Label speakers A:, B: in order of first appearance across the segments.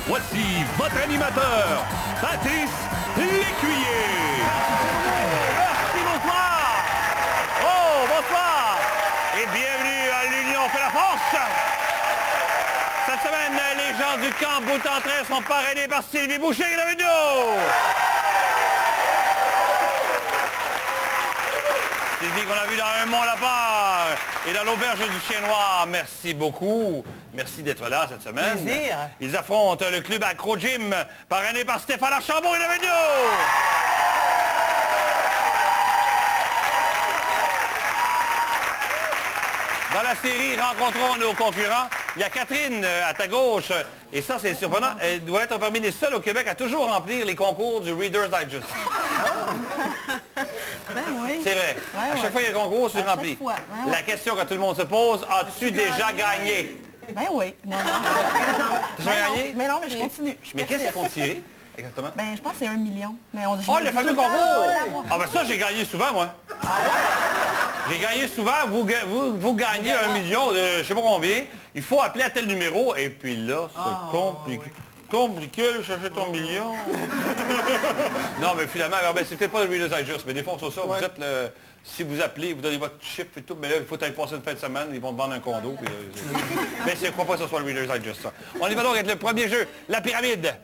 A: Voici votre animateur, Patrice Lécuyer.
B: Merci, bonsoir. Oh, bonsoir. Et bienvenue à l'Union fait la force. Cette semaine, les gens du camp Boutentrais sont parrainés par Sylvie Boucher et la vidéo. Sylvie qu'on a vu dans Un Mont Lapard et dans l'Auberge du Chien Noir. Merci beaucoup. Merci d'être là cette semaine.
C: Plaisir.
B: Ils affrontent le club Acro Gym, parrainé par Stéphane Archambault et la vidéo. Dans la série, rencontrons nos concurrents. Il y a Catherine à ta gauche. Et ça, c'est surprenant. Elle doit être parmi les seules au Québec à toujours remplir les concours du Reader's Digest.
C: Ben oui.
B: C'est vrai.
C: Ouais,
B: à chaque fois qu'il y a un concours, tu remplis.
C: fois. Ouais.
B: La question que tout le monde se pose, as-tu déjà gagné?
C: Ben oui. Non, non.
B: T'as déjà gagné?
C: Mais non, mais je continue.
B: Mais qu'est-ce qu'ils font tirer? Exactement.
C: Ben, je pense que c'est 1 million. Mais on
B: Oh, le fameux concours!
C: Ah,
B: Ah ben ça, j'ai gagné souvent, moi. J'ai gagné souvent. Vous gagnez 1 million, je sais pas combien. Il faut appeler à tel numéro. Et puis là, c'est compliqué. Compliqué, chercher ton million. Non, mais finalement, alors, ben, c'est peut-être pas le Reader's Digest, mais des fois, sur ça, vous êtes le... Si vous appelez, vous donnez votre chiffre et tout, mais là, il faut aller passer une fin de semaine, ils vont te vendre un condo. Puis, mais je ne crois pas que ce soit le Reader's Digest, ça. On y va donc avec le premier jeu, la pyramide.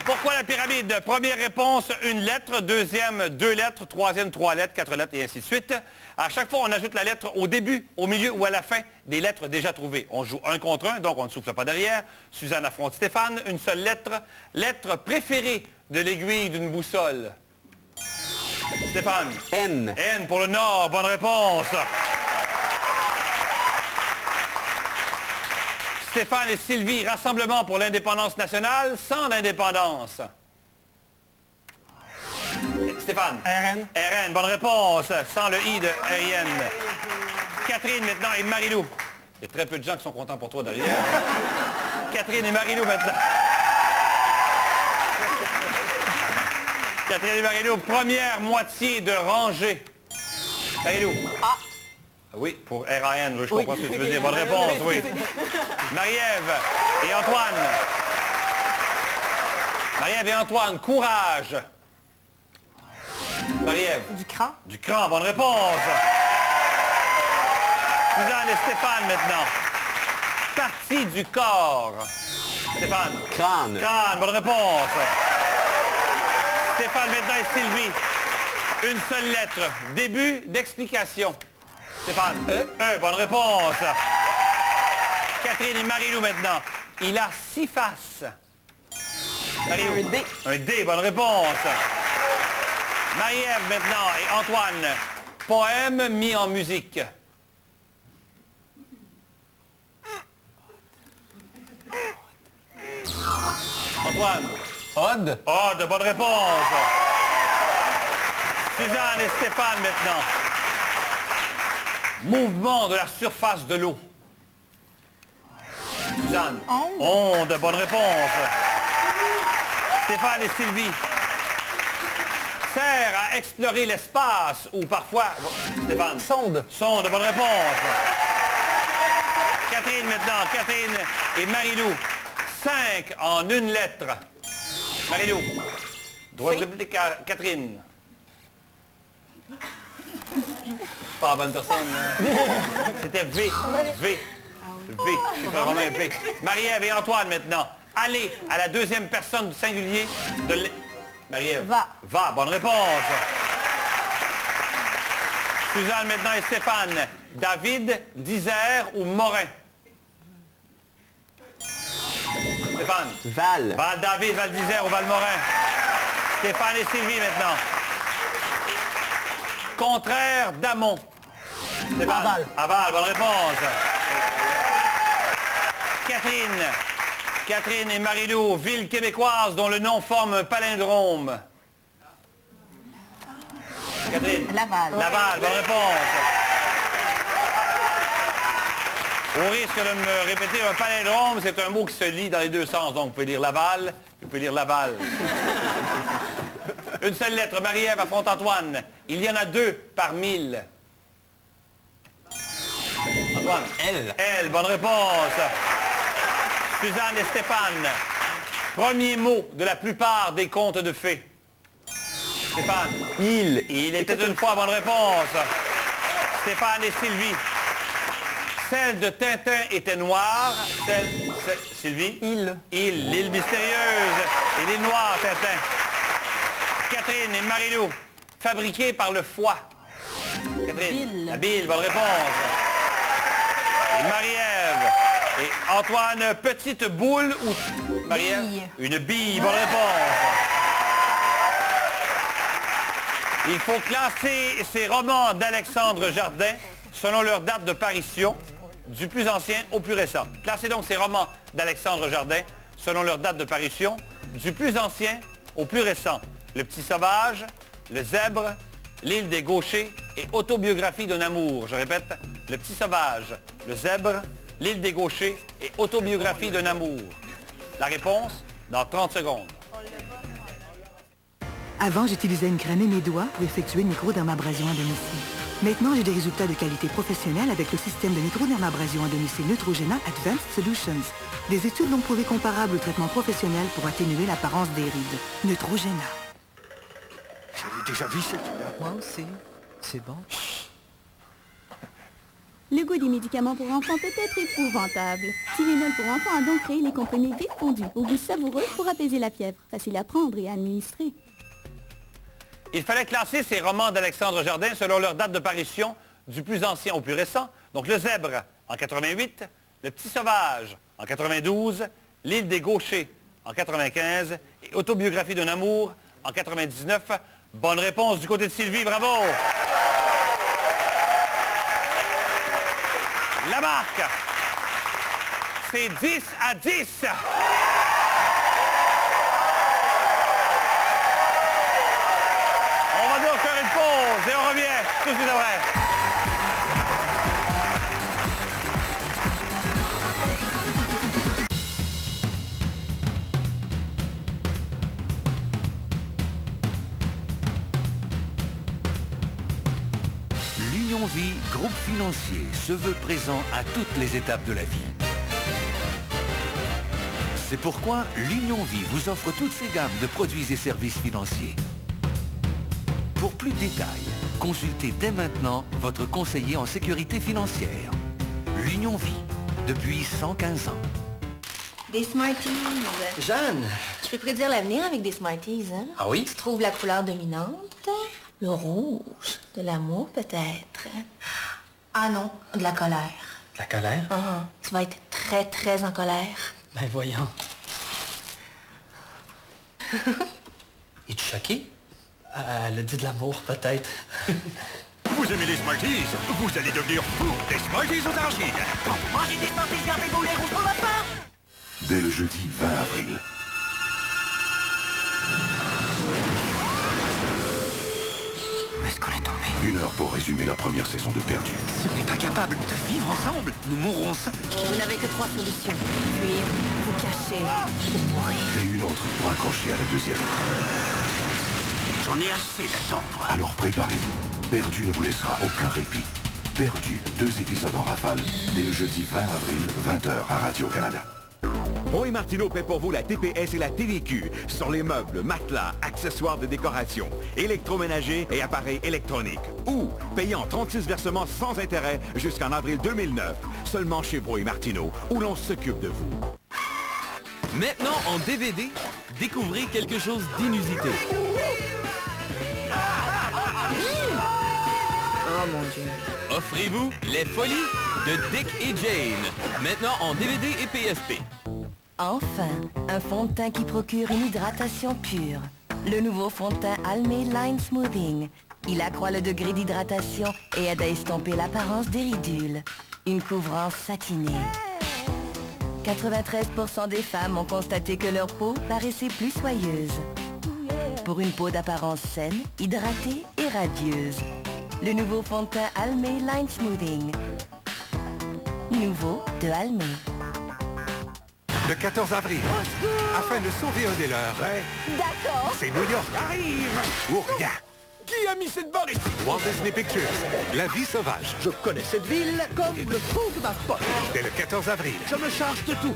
B: Pourquoi la pyramide? Première réponse, une lettre. Deuxième, 2 lettres. Troisième, 3 lettres, 4 lettres et ainsi de suite. À chaque fois, on ajoute la lettre au début, au milieu ou à la fin des lettres déjà trouvées. On joue 1 contre 1, donc on ne souffle pas derrière. Suzanne affronte Stéphane. Une seule lettre. Lettre préférée de l'aiguille d'une boussole. Stéphane.
D: N.
B: N pour le Nord. Bonne réponse. Stéphane et Sylvie, Rassemblement pour l'indépendance nationale, sans l'indépendance. Stéphane.
C: RN.
B: RN, bonne réponse, sans le I de RN. Catherine maintenant et Marilou. Il y a très peu de gens qui sont contents pour toi derrière. Catherine et Marilou maintenant. Catherine et Marilou, première moitié de rangée. Marilou. Ah. Oui, pour RAN, je comprends ce que tu veux dire. Bonne réponse, oui. Marie-Ève et Antoine. Marie-Ève et Antoine, courage. Marie-Ève.
C: Du cran.
B: Du cran, bonne réponse. Suzanne et Stéphane maintenant. Partie du corps. Stéphane.
D: Crâne.
B: Crâne, bonne réponse. Stéphane maintenant et Sylvie. Une seule lettre. Début d'explication. Stéphane. Bonne réponse. Catherine et Marilou maintenant. Il a 6 faces. Marilou.
C: Un D.
B: Un D, bonne réponse. Marie-Ève maintenant et Antoine. Poème mis en musique. Antoine.
D: Ode.
B: Ode, bonne réponse. Suzanne et Stéphane maintenant. Mouvement de la surface de l'eau. Suzanne. Onde, bonne réponse. Stéphane et Sylvie. Sert à explorer l'espace ou parfois... Stéphane.
D: Sonde.
B: Sonde, bonne réponse. Catherine maintenant. Catherine et Marilou. 5 en une lettre. Marilou. Droit de réplique à Catherine. Pas la bonne personne. C'était V. V. V. C'est pas vraiment V. Marie-Ève et Antoine maintenant. Allez à la deuxième personne du singulier de Marie-Ève.
C: Va.
B: Va. Bonne réponse. Suzanne maintenant et Stéphane. David, Disert ou Morin? Stéphane.
D: Val.
B: Val David, Val d'Isère ou Val Morin? Stéphane et Sylvie maintenant. Contraire d'Amont. Stéphane.
C: Aval.
B: Aval, bonne réponse. Catherine. Catherine et Marilou, ville québécoise dont le nom forme un palindrome. Catherine.
C: Laval.
B: Laval, bonne réponse. Au risque de me répéter, un palindrome, c'est un mot qui se lit dans les deux sens. Donc, vous pouvez lire Laval, vous pouvez lire Laval. Une seule lettre, Marie-Ève affronte Antoine. Il y en a 2 par 1000. Antoine. Elle, bonne réponse. Suzanne et Stéphane. Premier mot de la plupart des contes de fées. Stéphane. Il était une fois, bonne réponse. Stéphane et Sylvie. Celle de Tintin était noire. Sylvie. L'île mystérieuse. Il est noir, Tintin. Catherine et Marie-Lou. Fabriquée par le foie. Catherine. La bile, bonne réponse. Et Marie-Ève. Et Antoine, petite boule ou... Marie-Ève. Une bille, bonne réponse. Il faut classer ces romans d'Alexandre Jardin selon leur date de parution, du plus ancien au plus récent. Classez donc ces romans d'Alexandre Jardin selon leur date de parution, du plus ancien au plus récent. Le Petit Sauvage, Le Zèbre, L'île des Gauchers et Autobiographie d'un amour. Je répète, Le Petit Sauvage, Le Zèbre, L'île des Gauchers et Autobiographie d'un amour. La réponse, dans 30 secondes.
D: Avant, j'utilisais une crème et mes doigts pour effectuer une microdermabrasion à domicile. Maintenant, j'ai des résultats de qualité professionnelle avec le système de microdermabrasion à domicile Neutrogena Advanced Solutions. Des études l'ont prouvé comparable au traitement professionnel pour atténuer l'apparence des rides. Neutrogena.
E: J'avais déjà vu celui-là.
F: Moi aussi. C'est bon.
G: Le goût des médicaments pour enfants peut être épouvantable. Tylenol pour enfants a donc créé les comprimés vite fondus, au goût savoureux pour apaiser la fièvre. Facile à prendre et à administrer.
B: Il fallait classer ces romans d'Alexandre Jardin selon leur date de parution, du plus ancien au plus récent. Donc Le Zèbre en 88, Le Petit Sauvage en 92, L'île des Gauchers en 95 et Autobiographie d'un amour en 99. Bonne réponse du côté de Sylvie, bravo! La marque, c'est 10 à 10. On va donc faire une pause et on revient tout de suite après.
A: L'Union Vie, groupe financier, se veut présent à toutes les étapes de la vie. C'est pourquoi l'Union Vie vous offre toutes ces gammes de produits et services financiers. Pour plus de détails, consultez dès maintenant votre conseiller en sécurité financière. L'Union Vie, depuis 115 ans.
H: Des Smarties.
E: Jeanne!
H: Je peux prédire l'avenir avec des Smarties, hein?
E: Ah oui?
H: Tu trouves la couleur dominante? Le rouge. De l'amour, peut-être. Ah non, de la colère.
E: De la colère?
H: Tu vas être très, très en colère.
E: Ben voyons. Es-tu choqué? Elle a dit de l'amour, peut-être.
A: Vous aimez les Smarties? Vous allez devenir fou des Smarties aux arachides.
F: Mangez des Smarties, gardez vos lait rouge pour votre part.
A: Dès le jeudi 20 avril.
F: Est-ce qu'on est tombé?
A: 1 heure pour résumer la première saison de Perdu.
F: Si on n'est pas capable de vivre ensemble, nous mourrons seuls.
H: Vous n'avez que 3 solutions. Fuir, vous cacher, ou mourir.
A: Et une autre pour accrocher à la deuxième.
F: J'en ai assez d'attendre.
A: Alors préparez-vous. Perdu ne vous laissera aucun répit. Perdu, 2 épisodes en rafale, dès le jeudi 20 avril, 20h à Radio-Canada.
I: Roy Martineau fait pour vous la TPS et la TVQ sur les meubles, matelas, accessoires de décoration, électroménager et appareils électroniques. Ou payez en 36 versements sans intérêt jusqu'en avril 2009, seulement chez Roy Martineau, où l'on s'occupe de vous.
J: Maintenant en DVD, découvrez quelque chose d'inusité.
H: Oh mon Dieu.
J: Offrez-vous Les Folies de Dick et Jane. Maintenant en DVD et PSP.
K: Enfin, un fond de teint qui procure une hydratation pure. Le nouveau fond de teint Almay Line Smoothing. Il accroît le degré d'hydratation et aide à estomper l'apparence des ridules. Une couvrance satinée. 93% des femmes ont constaté que leur peau paraissait plus soyeuse. Pour une peau d'apparence saine, hydratée et radieuse. Le nouveau fond de teint Almay Line Smoothing. Nouveau de Almé.
L: Le 14 avril, afin de sauver un des leurs,
K: D'accord.
L: c'est New York. Arrive ou rien. Qui a mis cette barre ici? Walt Disney Pictures, La vie sauvage.
F: Je connais cette ville comme le fond de ma poche.
L: Dès le 14 avril.
F: Je me charge de tout.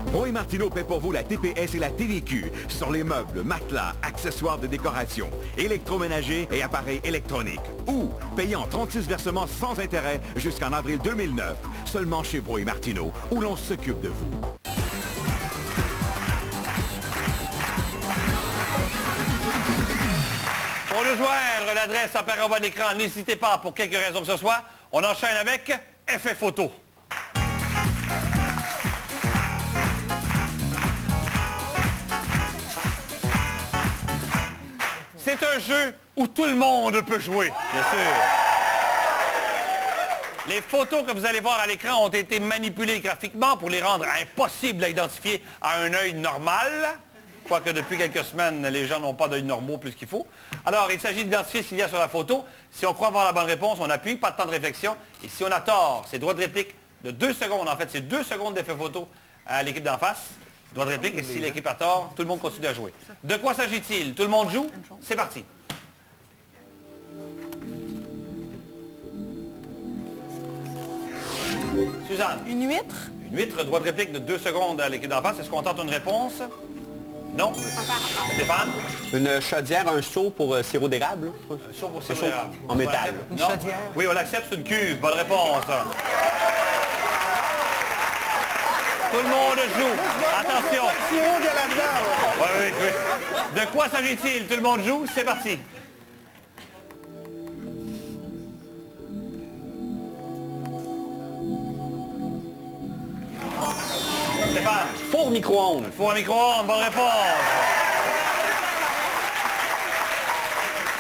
I: Bro et Martineau paie pour vous la TPS et la TVQ sur les meubles, matelas, accessoires de décoration, électroménager et appareils électroniques. Ou payez en 36 versements sans intérêt jusqu'en avril 2009. Seulement chez Bro et Martineau, où l'on s'occupe de vous.
B: Pour nous joindre, l'adresse apparaît en bas de l'écran. N'hésitez pas, pour quelque raison que ce soit. On enchaîne avec Effet photo. C'est un jeu où tout le monde peut jouer, bien sûr. Les photos que vous allez voir à l'écran ont été manipulées graphiquement pour les rendre impossibles à identifier à un œil normal. Quoique depuis quelques semaines, les gens n'ont pas d'œil normaux plus qu'il faut. Alors, il s'agit d'identifier ce qu'il y a sur la photo. Si on croit avoir la bonne réponse, on appuie, pas de temps de réflexion. Et si on a tort, c'est droit de réplique de 2 secondes. En fait, c'est 2 secondes d'effet photo à l'équipe d'en face. Droit de réplique, et si l'équipe a tort, tout le monde continue à jouer. De quoi s'agit-il? Tout le monde joue? C'est parti. Suzanne.
C: Une huître?
B: Une huître, droit de réplique de 2 secondes à l'équipe d'en face. Est-ce qu'on tente une réponse? Non. Stéphane?
M: Une chaudière, un seau pour sirop d'érable.
B: Un seau pour sirop d'érable.
M: En métal.
B: Une chaudière? Oui, on l'accepte, c'est une cuve. Bonne réponse. Tout le monde joue. Attention. Oui, oui, oui. De quoi s'agit-il? Tout le monde joue. C'est parti. Stéphane.
M: Four micro-ondes.
B: Four à micro-ondes, bonne réponse.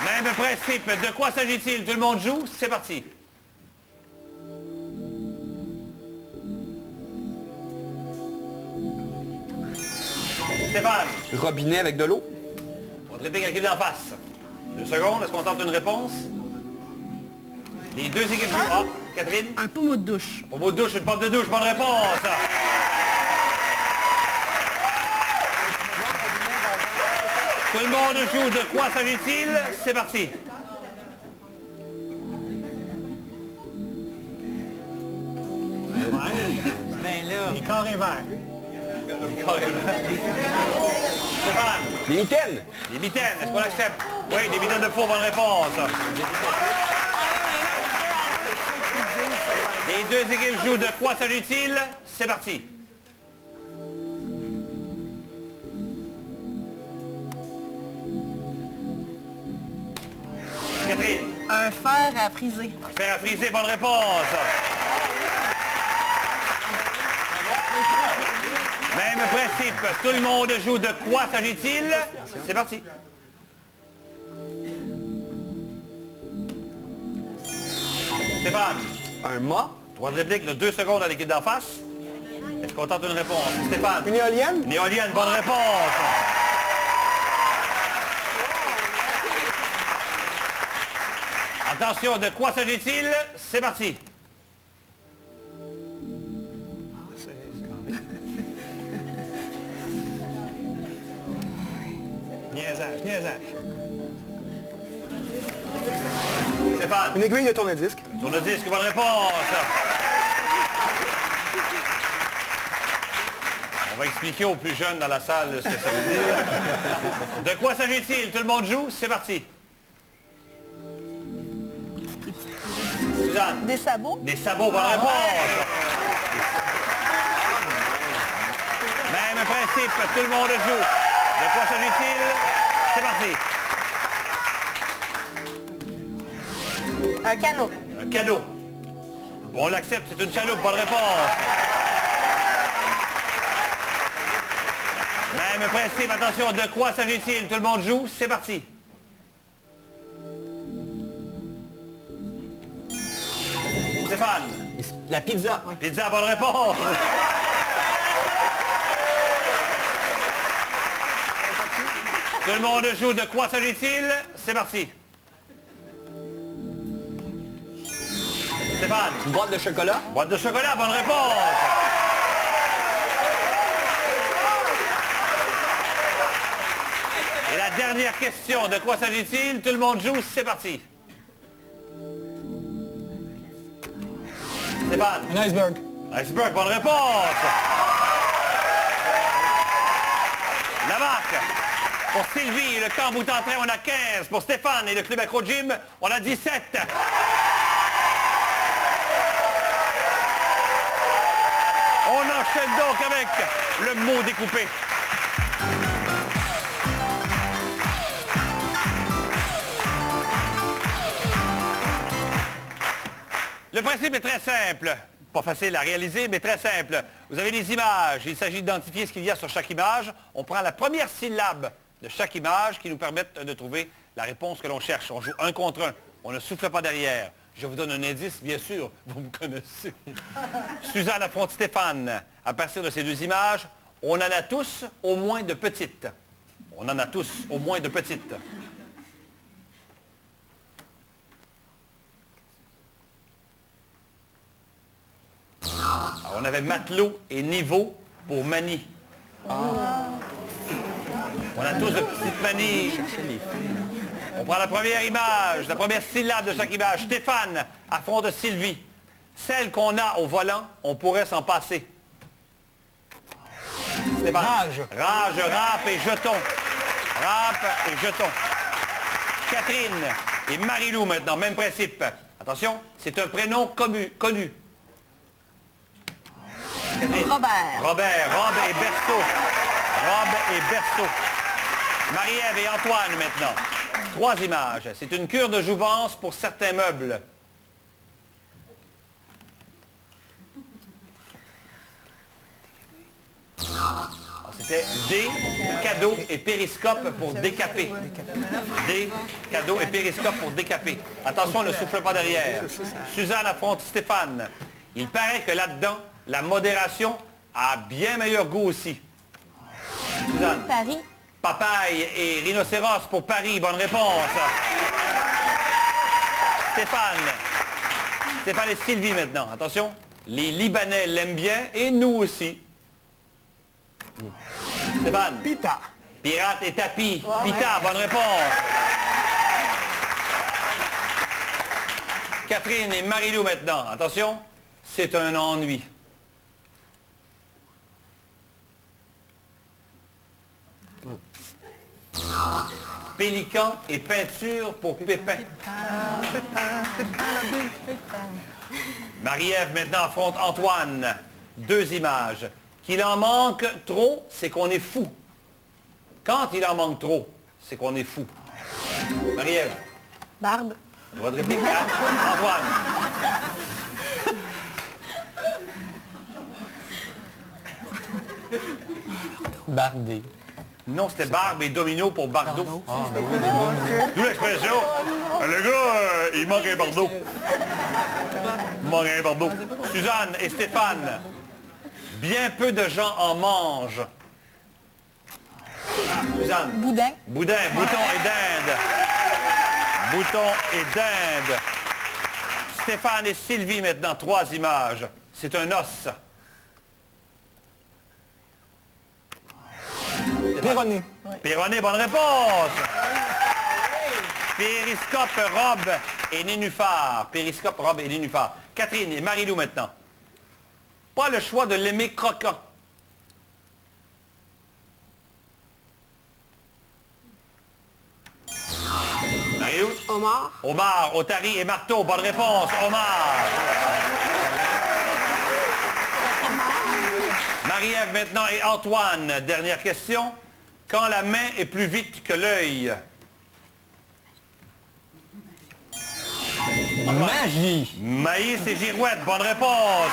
B: Même principe. De quoi s'agit-il? Tout le monde joue. C'est parti. Stéphane.
M: Robinet avec de l'eau.
B: On va traiter quelqu'un d'en face. 2 secondes, est-ce qu'on tente une réponse? Les deux équipes jouent. Ah, Catherine?
C: Un pommeau de douche.
B: Pommeau de douche, une pompe de douche, bonne réponse. Tout le monde joue. De quoi s'agit-il? C'est parti.
E: Ben là. Les carrés verts.
B: Stéphane.
M: Des mitaines.
B: Des mitaines, est-ce qu'on accepte? Oui, des mitaines de faux, bonne réponse. Les deux équipes jouent. De quoi s'agit-il? C'est parti. Catherine.
C: Un fer à friser.
B: Fer à friser, bonne réponse. Même principe, tout le monde joue. De quoi s'agit-il? C'est parti. Stéphane.
M: Un mât.
B: Droit de réplique de 2 secondes à l'équipe d'en face. Est-ce qu'on tente une réponse? Stéphane.
M: Une éolienne.
B: Une éolienne, bonne réponse. Attention, de quoi s'agit-il? C'est parti.
E: Niaisage, niaisage.
B: Stéphane.
M: Une aiguille de tourne-disque.
B: Tourne-disque, bonne réponse. On va expliquer aux plus jeunes dans la salle ce que ça veut dire. De quoi s'agit-il? Tout le monde joue? C'est parti. Suzanne.
C: Des sabots?
B: Des sabots, bonne réponse. Même principe, tout le monde joue. De quoi s'agit-il? C'est parti.
C: Un canot.
B: Un canot. On l'accepte, c'est une chaloupe, bonne réponse. Même principe, attention, de quoi s'agit-il? Tout le monde joue, c'est parti. Stéphane.
M: La pizza.
B: Pizza, bonne réponse. Tout le monde joue, de quoi s'agit-il? C'est parti. Stéphane.
M: Une boîte de chocolat.
B: Boîte de chocolat, bonne réponse. Et la dernière question, de quoi s'agit-il? Tout le monde joue, c'est parti. Stéphane.
E: Un iceberg.
B: Iceberg, bonne réponse. La marque. Pour Sylvie, le camp bout en train, on a 15. Pour Stéphane et le club Accro Gym, on a 17. On enchaîne donc avec le mot découpé. Le principe est très simple. Pas facile à réaliser, mais très simple. Vous avez des images. Il s'agit d'identifier ce qu'il y a sur chaque image. On prend la première syllabe de chaque image qui nous permettent de trouver la réponse que l'on cherche. On joue un contre un. On ne souffle pas derrière. Je vous donne un indice, bien sûr. Vous me connaissez. Suzanne affronte Stéphane. À partir de ces deux images, on en a tous au moins de petites. On en a tous au moins de petites. Alors, on avait matelot et niveau pour manie. On a tous de petites manies. On prend la première image, la première syllabe de chaque image. Stéphane affronte Sylvie. Celle qu'on a au volant, on pourrait s'en passer. Stéphane.
E: Rage.
B: Rage, râpe et jeton. Râpe et jeton. Catherine et Marie-Lou maintenant, même principe. Attention, c'est un prénom connu. Catherine.
C: Robert.
B: Robert, Robe et Berceau. Robe et Berceau. Marie-Ève et Antoine maintenant. 3 images. C'est une cure de jouvence pour certains meubles. C'était des cadeaux et périscope pour décaper. Des cadeaux et périscope pour décaper. Attention, ne souffle pas derrière. Suzanne affronte Stéphane. Il paraît que là-dedans, la modération a bien meilleur goût aussi. Suzanne.
H: Paris.
B: Papaye et rhinocéros pour Paris. Bonne réponse. Stéphane. Stéphane et Sylvie maintenant. Attention. Les Libanais l'aiment bien et nous aussi. Stéphane.
F: Pita.
B: Pirate et tapis. Pita, bonne réponse. Catherine et Marie-Lou maintenant. Attention. C'est un ennui. Pélican et peinture pour Pépin. Marie-Ève maintenant affronte Antoine. 2 images. Qu'il en manque trop, c'est qu'on est fou. Quand il en manque trop, c'est qu'on est fou. Marie-Ève.
C: Barbe.
B: Droit de réplique à Antoine.
E: Bardé.
B: Non, c'était Barbe et Domino pour Bardot. D'où l'expression, le gars, il manque un Bardot. Il manque un Bardot. Suzanne et Stéphane, bien peu de gens en mangent. Suzanne.
C: Boudin.
B: Boudin, bouton et dinde. Bouton et dinde. Stéphane et Sylvie maintenant, 3 images. C'est un os.
E: Péroné.
B: Péroné, bonne réponse. Périscope, robe et nénuphar. Périscope, robe et nénuphar. Catherine et Marie-Lou maintenant. Pas le choix de l'aimer croquant. Marie-Lou?
C: Omar.
B: Omar, Otari et marteau, bonne réponse. Omar. Marie-Ève maintenant et Antoine. Dernière question. Quand la main est plus vite que l'œil.
E: Magie.
B: Maïs et girouette, bonne réponse.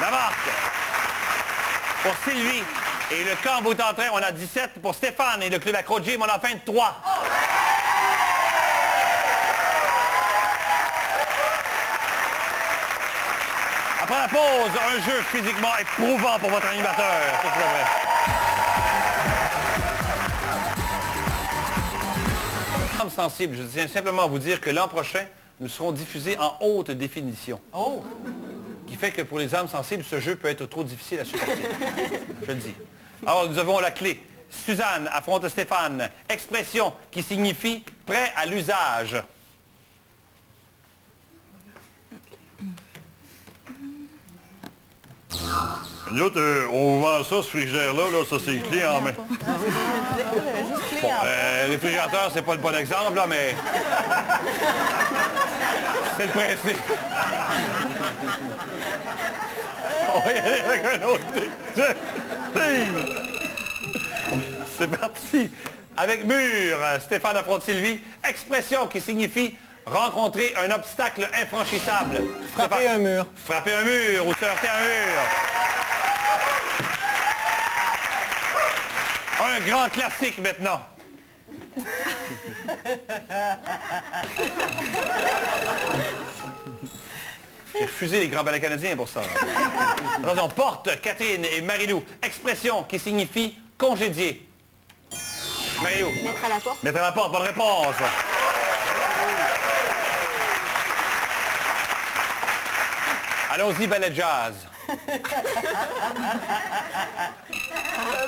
B: La marque. Pour Sylvie et le camp bout en train, on a 17. Pour Stéphane et le club Accro Gym, on a 23. Après la pause, un jeu physiquement éprouvant pour votre animateur. Ça, c'est vrai. Sensible, je tiens simplement à vous dire que l'an prochain, nous serons diffusés en haute définition.
E: Oh!
B: Qui fait que pour les âmes sensibles, ce jeu peut être trop difficile à supporter. Je le dis. Alors, nous avons la clé. Suzanne affronte Stéphane. Expression qui signifie prêt à l'usage. Nous autres, on vend ça, ce frigidaire-là, là, ça c'est clé en main. Bon, réfrigérateur, c'est pas le bon exemple, là, mais... c'est le principe. On va y aller avec un autre. C'est parti. Avec mur, Stéphane affronte Sylvie. Expression qui signifie rencontrer un obstacle infranchissable.
E: Frapper un mur.
B: Frapper un mur ou se heurter à un mur. Un grand classique maintenant. J'ai refusé les grands ballets canadiens pour ça. Attention, porte, Catherine et Marie-Lou. Expression qui signifie congédier. Marie-Lou.
C: Mettre à la porte.
B: Mettre à la porte, bonne réponse. Allons-y, ballet jazz.
C: Un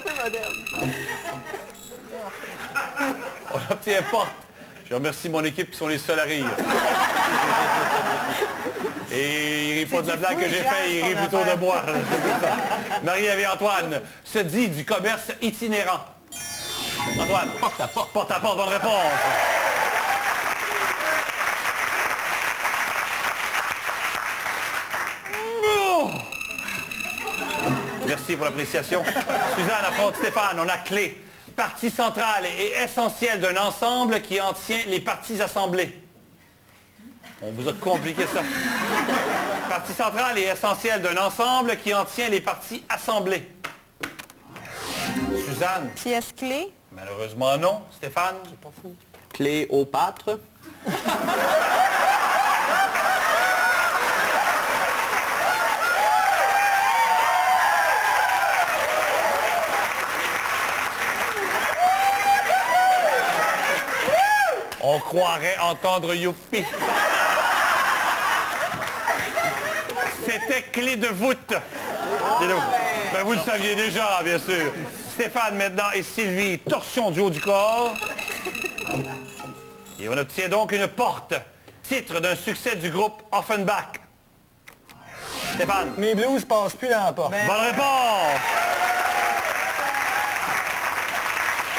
C: peu moderne.
B: On obtient porte. Je remercie mon équipe qui sont les seuls à rire. Et ils rient pas de la blague que j'ai faite, ils rient plutôt de moi. Marie-Ève et Antoine se dit du commerce itinérant. Antoine. Porte à porte. Porte à porte, bonne réponse. Oh! Merci pour l'appréciation. Suzanne affronte Stéphane, on a clé. Partie centrale et essentielle d'un ensemble qui en tient les parties assemblées. On vous a compliqué ça. Partie centrale et essentielle d'un ensemble qui en tient les parties assemblées. Suzanne.
C: Pièce clé.
B: Malheureusement non. Stéphane. C'est pas fou.
M: Cléopâtre.
B: On croirait entendre youpi. C'était clé de voûte. Ben, vous le saviez déjà, bien sûr. Stéphane maintenant et Sylvie, torsion du haut du corps. Et on obtient donc une porte. Titre d'un succès du groupe Offenbach. Stéphane.
E: Mes blues passent plus dans la porte.
B: Bonne réponse.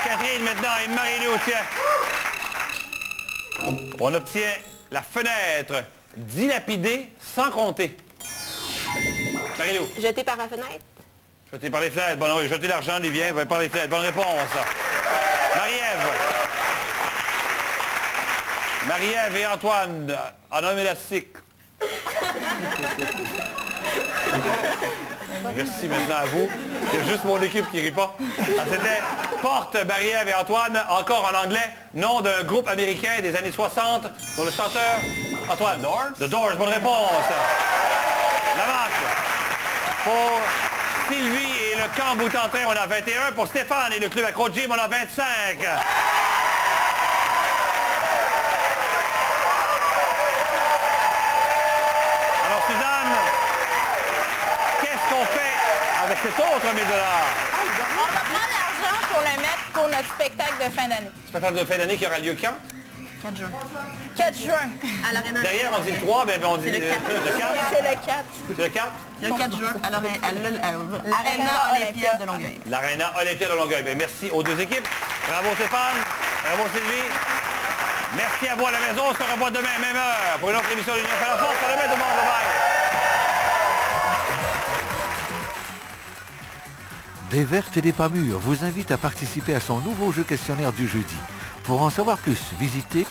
B: Catherine maintenant et Marie-Lou, tiens. On obtient la fenêtre dilapidée sans compter. Marie-Lou.
C: Jeté par la fenêtre.
B: Jeté par les fenêtres. Bon, oui, jeter l'argent, les biens, par les fenêtres. Bonne réponse. Marie-Ève. Marie-Ève et Antoine, en homme élastique. Merci maintenant à vous. C'est juste mon équipe qui rit pas. Ah, c'était Porte, Marie-Ève et Antoine, encore en anglais, nom d'un groupe américain des années 60, dont le chanteur Antoine. The Doors, bonne réponse. La marque. Pour Sylvie et le camp Boutantin, on a 21. Pour Stéphane et le club Accro Gym, on a 25. Alors Suzanne, qu'est-ce qu'on fait avec cet autre 1000 $?
C: On va prendre l'argent pour le mettre pour notre spectacle de fin d'année.
B: Spectacle de fin d'année qui aura lieu quand?
C: 4 juin. 4 juin. À l'Arena.
B: Derrière, on dit le 3, mais on dit le 4.
C: C'est le 4.
B: C'est le 4?
C: Le 4 juin. À l'Arena Olympiade de Longueuil.
B: L'Arena Olympiade de Longueuil. Bien, merci aux deux équipes. Bravo Stéphane. Bravo Sylvie. Merci à vous à la maison. On se revoit demain, même heure, pour une autre émission de l'Union fait la force. À demain, tout le monde. Bye.
A: Des Vertes et des Pas Mûres vous invite à participer à son nouveau jeu questionnaire du jeudi. Pour en savoir plus, visitez